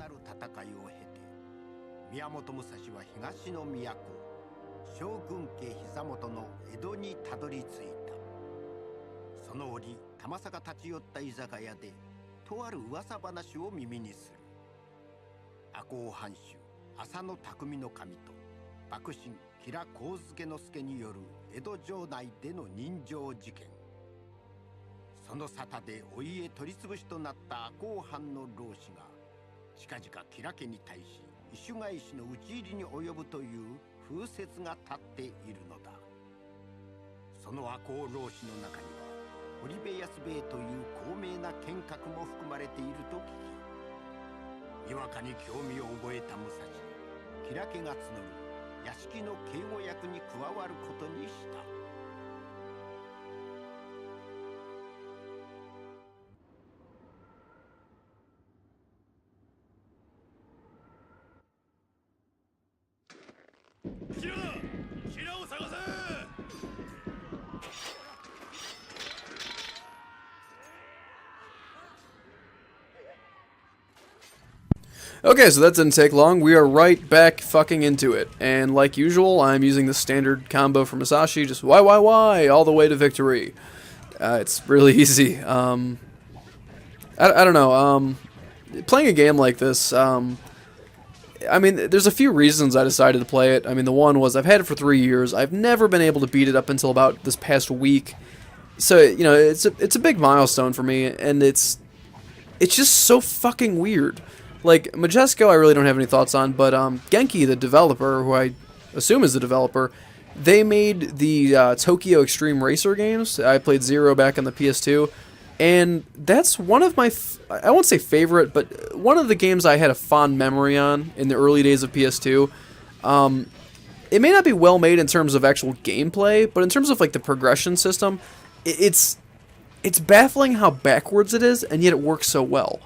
る戦いを経て、宮本武蔵は東の都将軍家膝元の江戸にたどり着いた。その折玉坂立ち寄った居酒屋でとある噂話を耳にする。赤穂藩主浅野匠の神と幕臣吉良上野介による江戸城内での刃傷事件。その沙汰でお家取り潰しとなった赤穂藩の老子が近々吉良家に対し異種返しの討ち入りに及ぶという風説が立っているのだ。その赤穂老子の中には堀部安兵衛という高名な剣客も含まれていると聞き、にわかに興味を覚えた武蔵、吉良家が募る屋敷の警護役に加わることにした。キラを探せ。Okay, so that didn't take long. We are right back fucking into it. And like usual, I'm using the standard combo for Masashi, just why, all the way to victory. It's really easy. I don't know. Playing a game like this, I mean, there's a few reasons I decided to play it. I mean, the one was I've had it for 3 years. I've never been able to beat it up until about this past week. So, you know, it's a big milestone for me, and it's just so fucking weird. Like, Majesco, I really don't have any thoughts on, but Genki, the developer, who I assume is the developer, they made the Tokyo Extreme Racer games. I played Zero back on the PS2, and that's one of my, I won't say favorite, but one of the games I had a fond memory on in the early days of PS2. It may not be well made in terms of actual gameplay, but in terms of like the progression system, it's baffling how backwards it is, and yet it works so well.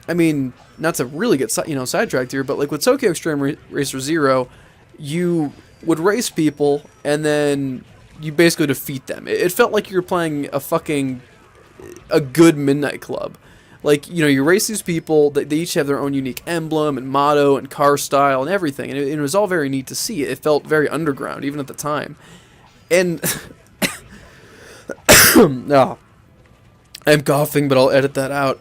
I mean, not to really get sidetracked here, but like with Tokyo Extreme Racer Zero, you would race people and then you basically defeat them. It felt like you were playing a good Midnight Club. Like, you know, you race these people, they each have their own unique emblem and motto and car style and everything, and it was all very neat to see. It felt very underground, even at the time. And no, I'm coughing, but I'll edit that out.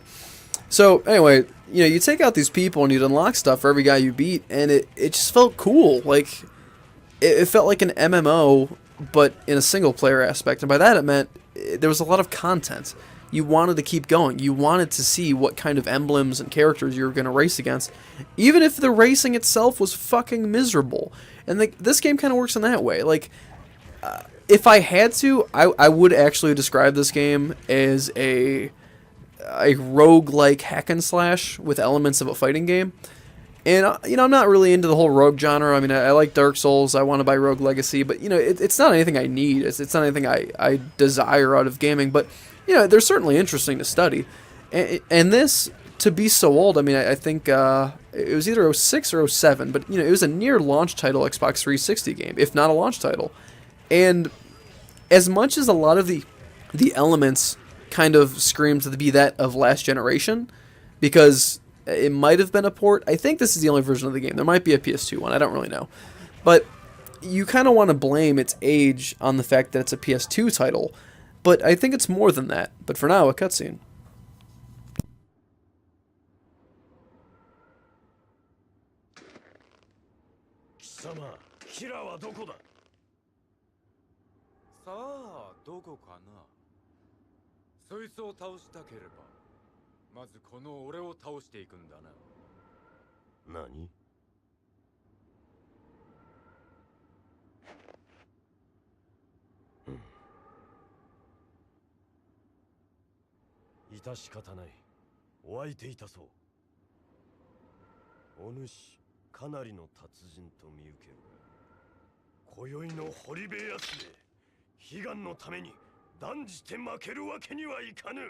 So, anyway, you know, you take out these people and you'd unlock stuff for every guy you beat, and it just felt cool. Like, it felt like an MMO, but in a single-player aspect. And by that, it meant there was a lot of content. You wanted to keep going. You wanted to see what kind of emblems and characters you were going to race against, even if the racing itself was fucking miserable. And this game kind of works in that way. Like, if I had to, I would actually describe this game as a roguelike hack and slash with elements of a fighting game. And, you know, I'm not really into the whole rogue genre. I mean, I like Dark Souls, I want to buy Rogue Legacy, but, you know, it's not anything I need. It's not anything I desire out of gaming, but, you know, they're certainly interesting to study. And this, to be so old, I mean, I think it was either 06 or 07, but, you know, it was a near launch title Xbox 360 game, if not a launch title. And as much as a lot of the elements kind of scream to be that of last generation, because it might have been a port. I think this is the only version of the game. There might be a PS2 one. I don't really know. But you kind of want to blame its age on the fact that it's a PS2 title. But I think it's more than that. But for now, a cutscene. そいつを倒したければ、まずこの俺を倒していくんだな。何？致し方ない。お相手いたそう。お主、かなりの達人と見受けるが、今宵の堀部康で悲願のために断じて負けるわけにはいかぬ。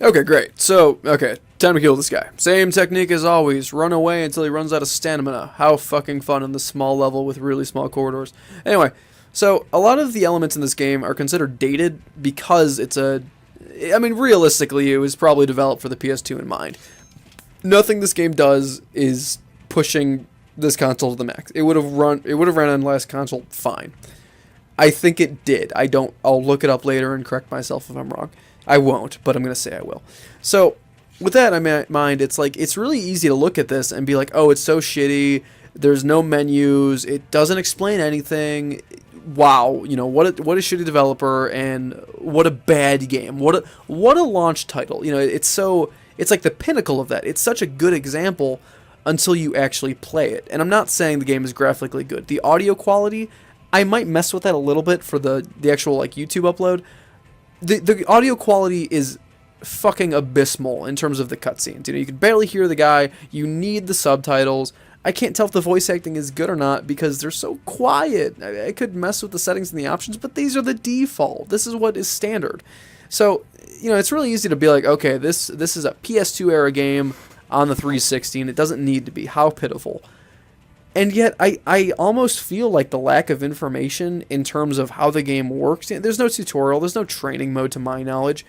Okay, great. So, okay, time to kill this guy. Same technique as always. Run away until he runs out of stamina. How fucking fun in this small level with really small corridors. Anyway, So a lot of the elements in this game are considered dated because I mean, realistically, it was probably developed for the PS2 in mind. Nothing this game does is pushing this console to the max. It would have run on the last console fine. I think it did. I'll look it up later and correct myself if I'm wrong. I won't, but I'm going to say I will. So, with that in mind, it's like, it's really easy to look at this and be like, oh, it's so shitty. There's no menus. It doesn't explain anything. Wow, you know, what a shitty developer, and what a bad game. What a launch title. You know, it's like the pinnacle of that. It's such a good example until you actually play it. And I'm not saying the game is graphically good. The audio quality, I might mess with that a little bit for the actual like YouTube upload. The audio quality is fucking abysmal in terms of the cutscenes. You know, you can barely hear the guy. You need the subtitles. I can't tell if the voice acting is good or not because they're so quiet. I could mess with the settings and the options, but these are the default. This is what is standard. So, you know, it's really easy to be like, okay, this is a PS2 era game on the 360, and it doesn't need to be. How pitiful. And yet, I almost feel like the lack of information in terms of how the game works. There's no tutorial. There's no training mode to my knowledge.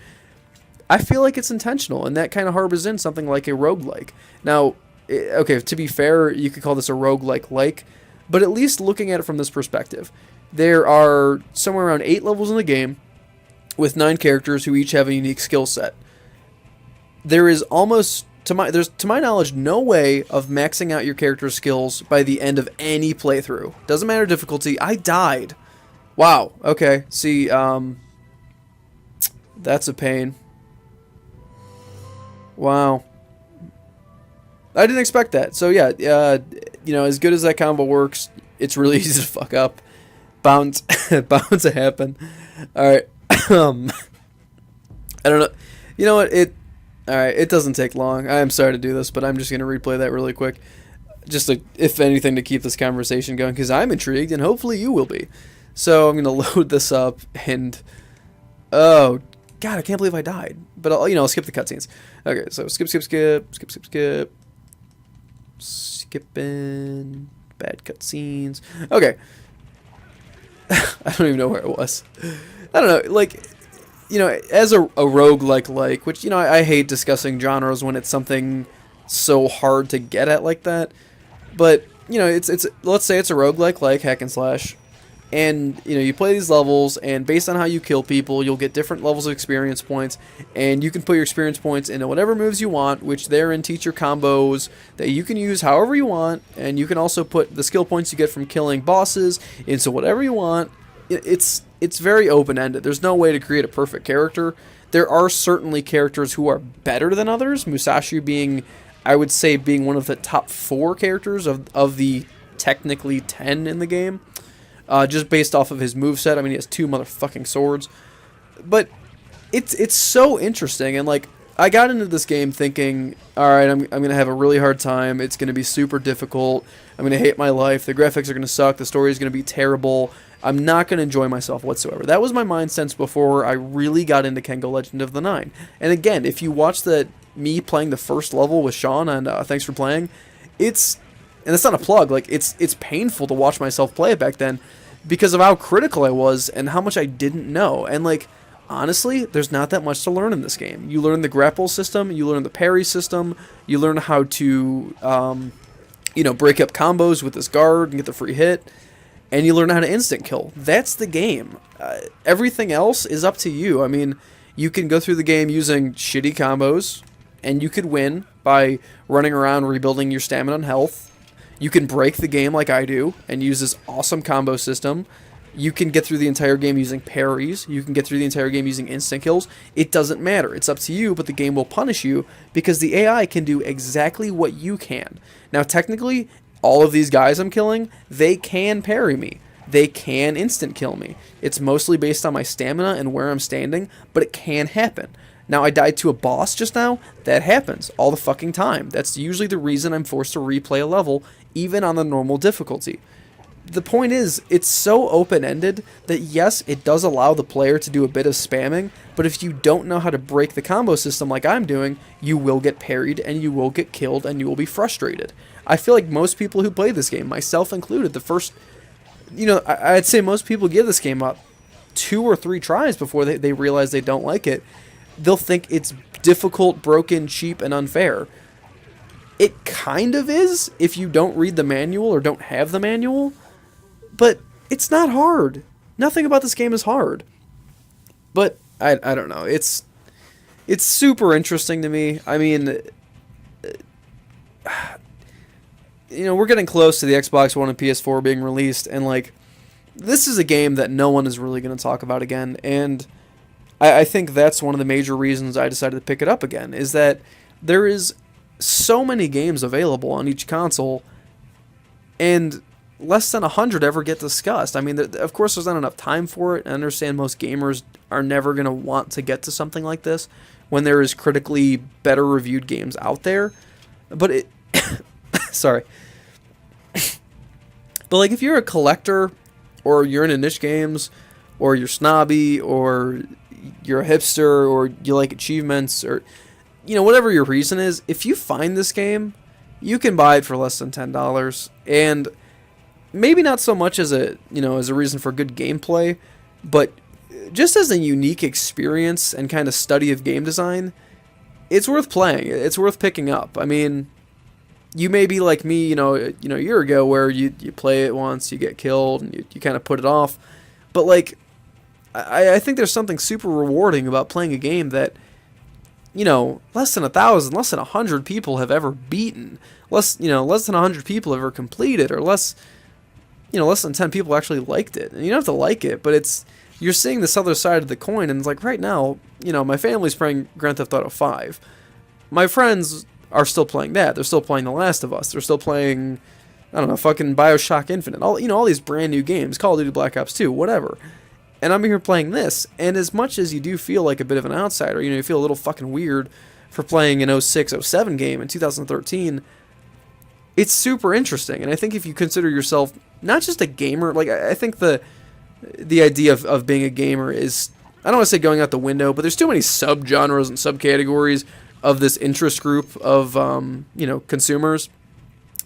I feel like it's intentional, and that kind of harbors in something like a roguelike. Now, okay, to be fair, you could call this a roguelike, but at least looking at it from this perspective, there are somewhere around 8 levels in the game with 9 characters who each have a unique skill set. There is almost, to my knowledge, no way of maxing out your character's skills by the end of any playthrough. Doesn't matter difficulty. I died. Wow. Okay. See, that's a pain. Wow. I didn't expect that. So yeah, you know, as good as that combo works, it's really easy to fuck up. Bounds to happen. All right. I don't know. You know what? All right. It doesn't take long. I am sorry to do this, but I'm just gonna replay that really quick, just to, if anything, to keep this conversation going, because I'm intrigued, and hopefully you will be. So I'm gonna load this up, and oh god, I can't believe I died. But I'll skip the cutscenes. Okay, so skip. Skipping bad cutscenes. Okay. I don't even know where it was. I don't know, like, you know, as a roguelike, which, you know, I hate discussing genres when it's something so hard to get at like that. But, you know, it's let's say it's a roguelike hack and slash. And, you know, you play these levels, and based on how you kill people, you'll get different levels of experience points, and you can put your experience points into whatever moves you want, which therein teach your combos that you can use however you want, and you can also put the skill points you get from killing bosses into whatever you want. It's very open-ended. There's no way to create a perfect character. There are certainly characters who are better than others, Musashi being, I would say, being one of the top 4 characters of the technically 10 in the game. Just based off of his moveset. I mean, he has 2 motherfucking swords. But it's so interesting. And, like, I got into this game thinking, alright, I'm going to have a really hard time. It's going to be super difficult. I'm going to hate my life. The graphics are going to suck. The story is going to be terrible. I'm not going to enjoy myself whatsoever. That was my mind sense before I really got into Kengo Legend of the Nine. And again, if you watch me playing the first level with Sean on Thanks for Playing, and it's not a plug, like, it's painful to watch myself play it back then because of how critical I was and how much I didn't know. And, like, honestly, there's not that much to learn in this game. You learn the grapple system, you learn the parry system, you learn how to, break up combos with this guard and get the free hit, and you learn how to instant kill. That's the game. Everything else is up to you. I mean, you can go through the game using shitty combos, and you could win by running around rebuilding your stamina and health. You can break the game like I do and use this awesome combo system. You can get through the entire game using parries. You can get through the entire game using instant kills. It doesn't matter. It's up to you, but the game will punish you because the AI can do exactly what you can. Now, technically, all of these guys I'm killing, they can parry me. They can instant kill me. It's mostly based on my stamina and where I'm standing, but it can happen. Now, I died to a boss just now. That happens all the fucking time. That's usually the reason I'm forced to replay a level, even on the normal difficulty. The point is, it's so open-ended that yes, it does allow the player to do a bit of spamming, but if you don't know how to break the combo system like I'm doing, you will get parried, and you will get killed, and you will be frustrated. I feel like most people who play this game, myself included, you know, I'd say most people give this game up 2 or 3 tries before they realize they don't like it. They'll think it's difficult, broken, cheap, and unfair. It kind of is if you don't read the manual or don't have the manual, but it's not hard. Nothing about this game is hard. But I don't know. It's super interesting to me. I mean, you know, we're getting close to the Xbox One and PS4 being released, and like, this is a game that no one is really going to talk about again, and I think that's one of the major reasons I decided to pick it up again, is that there is so many games available on each console, and less than 100 ever get discussed. I mean, of course there's not enough time for it. I understand most gamers are never going to want to get to something like this when there is critically better reviewed games out there, but it... sorry. But like, if you're a collector, or you're into niche games, or you're snobby, or you're a hipster, or you like achievements, or, you know, whatever your reason is, if you find this game, you can buy it for less than $10, and maybe not so much as a, you know, as a reason for good gameplay, but just as a unique experience and kind of study of game design, it's worth playing. It's worth picking up. I mean, you may be like me, you know, a year ago, where you play it once, you get killed, and you kind of put it off. But like, I think there's something super rewarding about playing a game that, you know, less than 1,000, less than 100 people have ever beaten, less than 100 people have ever completed, or less than 10 people actually liked it. And you don't have to like it, but you're seeing this other side of the coin, and it's like, right now, you know, my family's playing Grand Theft Auto 5. My friends are still playing that. They're still playing The Last of Us. They're still playing, I don't know, fucking BioShock Infinite. All these brand new games, Call of Duty Black Ops 2, whatever. And I'm here playing this, and as much as you do feel like a bit of an outsider, you know, you feel a little fucking weird for playing an 06, 07 game in 2013, it's super interesting. And I think if you consider yourself not just a gamer, like, I think the idea of being a gamer is, I don't want to say going out the window, but there's too many subgenres and subcategories of this interest group of, you know, consumers,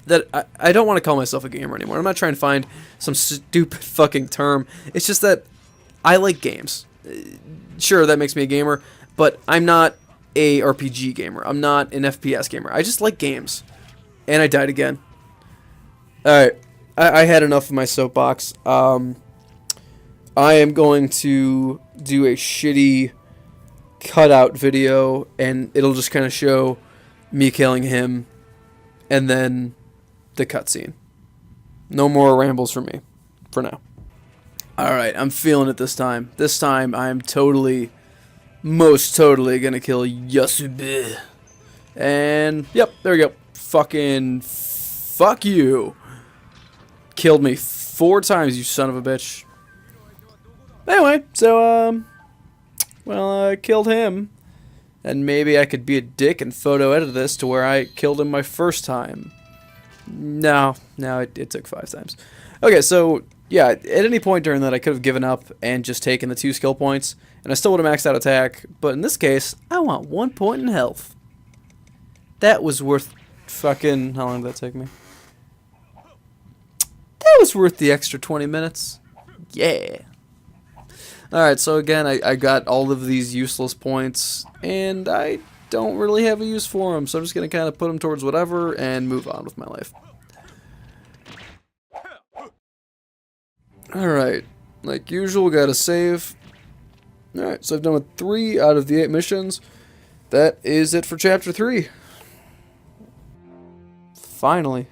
that I don't want to call myself a gamer anymore. I'm not trying to find some stupid fucking term. It's just that I like games. Sure, that makes me a gamer, but I'm not a RPG gamer. I'm not an FPS gamer. I just like games. And I died again. Alright, I had enough of my soapbox. I am going to do a shitty cutout video, and it'll just kind of show me killing him, and then the cutscene. No more rambles from me, for now. Alright, I'm feeling it this time. This time, I'm most totally gonna kill Yasube. And, yep, there we go. Fucking, fuck you. Killed me 4 times, you son of a bitch. Anyway, so, well, I killed him. And maybe I could be a dick and photo edit this to where I killed him my first time. No, it took 5 times. Okay, so, yeah, at any point during that, I could have given up and just taken the 2 skill points, and I still would have maxed out attack, but in this case, I want 1 point in health. That was worth fucking... How long did that take me? That was worth the extra 20 minutes. Yeah. Alright, so again, I got all of these useless points, and I don't really have a use for them, so I'm just going to kind of put them towards whatever and move on with my life. Alright, like usual, gotta save. Alright, so I've done with 3 out of the 8 missions. That is it for Chapter 3. Finally.